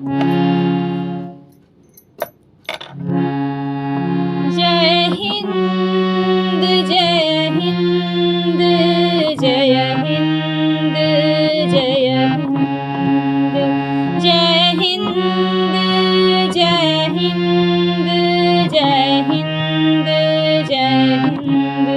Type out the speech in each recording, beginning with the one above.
जय हिंद जय हिंद जय हिंद जय हिंद जय हिंद जय हिंद जय हिंद जय हिंद।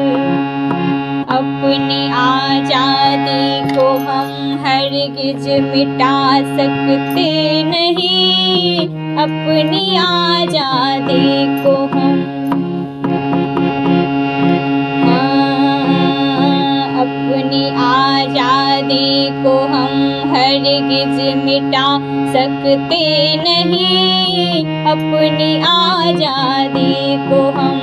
अपनी आज़ादी को हम हरगिज़ मिटा सकते नहीं, अपनी आज़ादी को हम अपनी आज़ादी को हम हरगिज़ मिटा सकते नहीं, अपनी आज़ादी को हम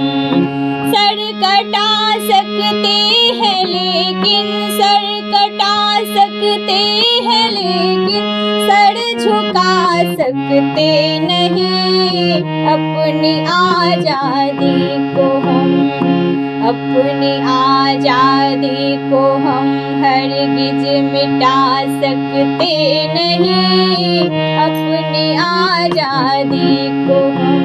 सर कटा सकते हैं लेकिन सर कटा सकते हैं लेकिन सर झुका सकते नहीं, अपनी आज़ादी को हम अपनी आज़ादी को हम हरगिज़ मिटा सकते नहीं, अपनी आज़ादी को हम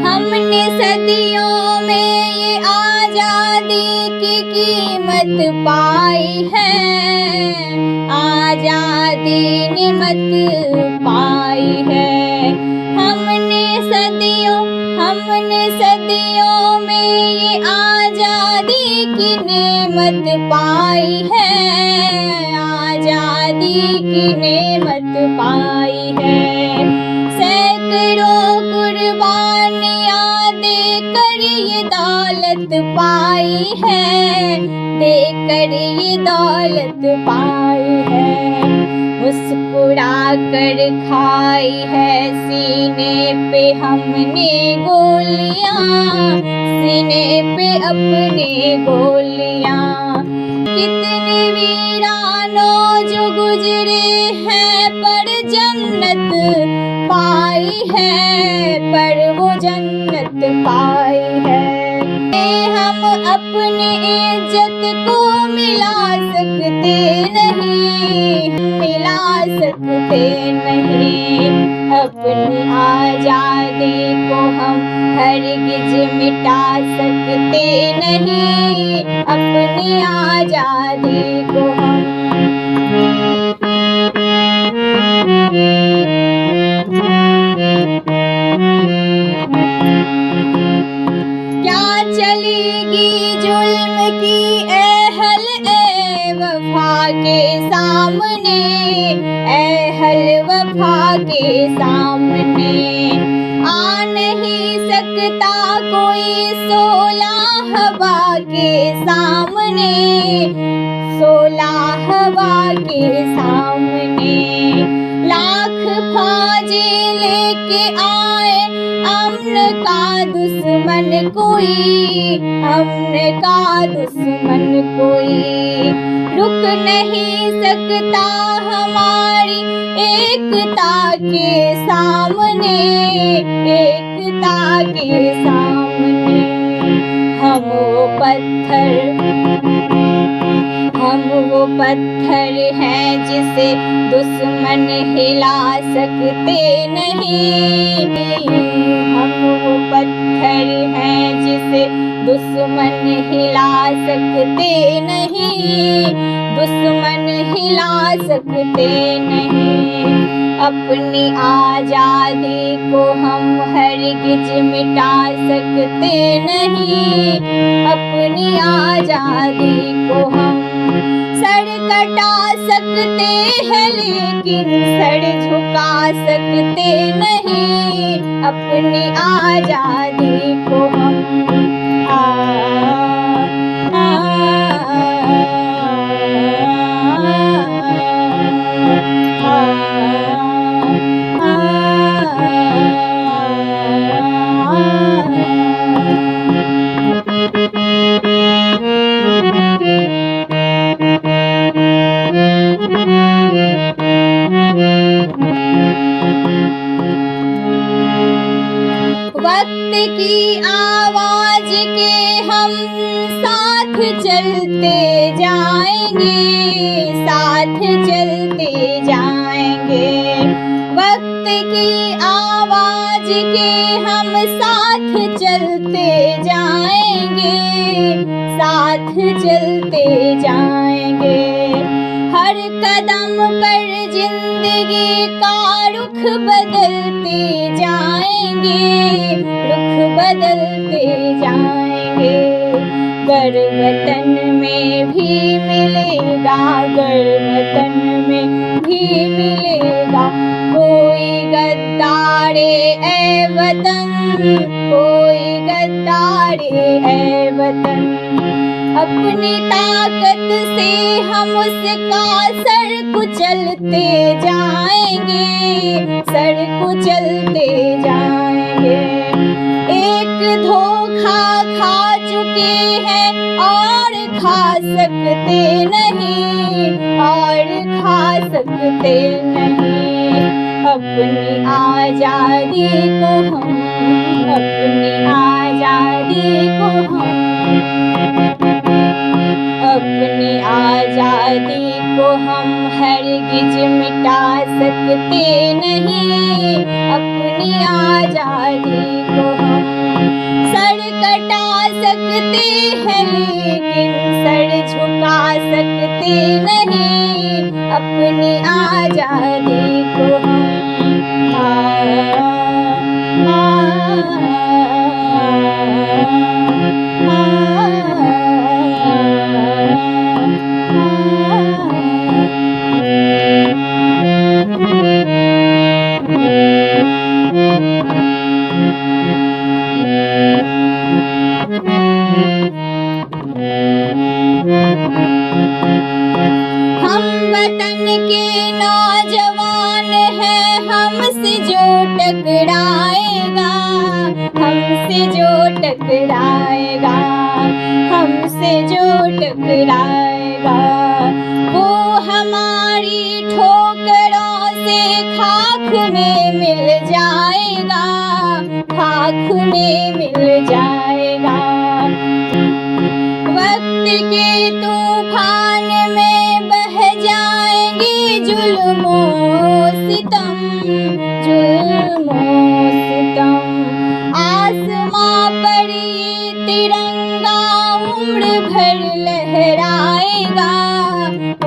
हमने सदियों में ये आज़ादी की कीमत पाई है, आज़ादी ने मत पाई है। हमने सदियों में ये आज़ादी की नेमत पाई है, आज़ादी की नेमत पाई है। सैकड़ों कुर्बानियाँ देकर ये दौलत पाई है, देकर ये दौलत पाई है। मुस्कुरा कर खाई है सीने पे हमने गोलियाँ, सीने पे अपने गोलियाँ। कितने वीरानों जो गुजरे हैं पर जन्नत पाई है, पर वो जन्नत पाई है। हम अपनी इज्जत को मिला सकते नहीं, मिला सकते नहीं, अपनी आज़ादी को हम हरगिज़ मिटा सकते नहीं, अपनी आज़ादी को हम क्या चलेगी जुल्म की एहल ए वफा के सामने, एहल वफा के सामने। आ नहीं सकता कोई सोला हवा के सामने, सोला हवा के सामने। लाख फौजी लेके आए अमन का दुश्मन कोई, अमन का दुश्मन कोई। रुक नहीं सकता हमारी एकता के सामने, एकता के सामने। हम वो पत्थर हैं जिसे दुश्मन हिला सकते नहीं, हम वो पत्थर हैं जिसे दुश्मन हिला सकते नहीं, दुश्मन हिला सकते नहीं। अपनी आज़ादी को हम हरगिज़ मिटा सकते नहीं, अपनी आज़ादी को हम सर कटा सकते हैं लेकिन सर झुका सकते नहीं, अपनी आज़ादी को हम वक्त की आवाज के हम साथ चलते जाएंगे, साथ चलते जाएंगे। वक्त की आवाज के हम साथ चलते जाएंगे, साथ चलते जाएंगे। हर कदम पर जिंदगी का रुख बदलते जाएंगे, रुख बदलते जाएंगे। गर वतन में भी मिलेगा, गर वतन में भी मिलेगा कोई गद्दारे ए वतन, कोई गद्दारे ए वतन। अपनी ताकत से हम उसका सर कुचलते जाएंगे, सर कुचलते जाएंगे। एक धोखा खा चुके हैं और खा सकते नहीं, और खा सकते नहीं। अपनी आजादी को हम, अपनी आजादी को हम, अपनी आजादी को हम हरगिज मिटा सकते नहीं। अपनी आजादी को हम सर कटा सकते हैं लेकिन सर झुका सकते नहीं। अपनी आजादी को हम हम वतन के नौजवान हैं, हमसे जो टकराएगा, हमसे जो टकराएगा, हमसे जो टकराएगा, वो हमारी ठोकरों से खाक में मिल जाएगा, खाक में मिल जाएगा। वक्त के तूफान में बह जाएंगे जुल्मों सितम, जुल्मों सितम। आसमां पर ये तिरंगा उम्र भर लहराएगा,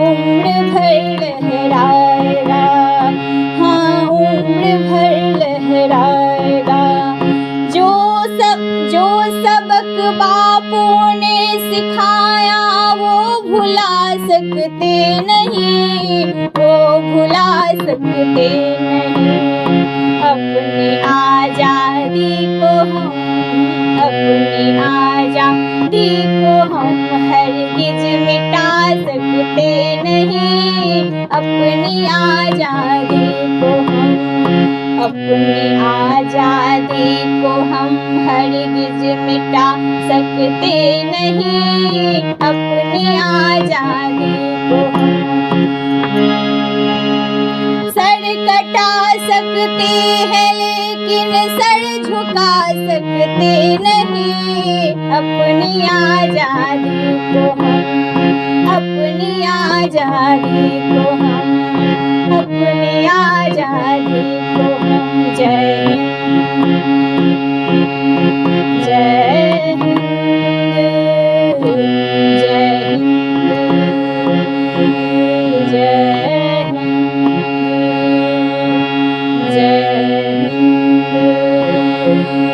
उम्र भर लहराएगा, हाँ उम्र भर लहराएगा। जो सबक बापों ने सिखाया वो भुला सकते नहीं, वो भुला सकते नहीं। अपनी आजादी को हम, अपनी आजादी को हम हरगिज मिटा सकते नहीं। अपनी आजादी को हम, अपनी आजादी को हम हरगिज मिटा सकते नहीं। अपनी आजादी को हम सर कटा सकते हैं लेकिन सर झुका सकते नहीं। अपनी आजादी को हम, अपनी आजादी को हम, अपनी आजादी को हम। जय हिंद, जय हिंद, जय हिंद, जय हिंद, जय हिंद।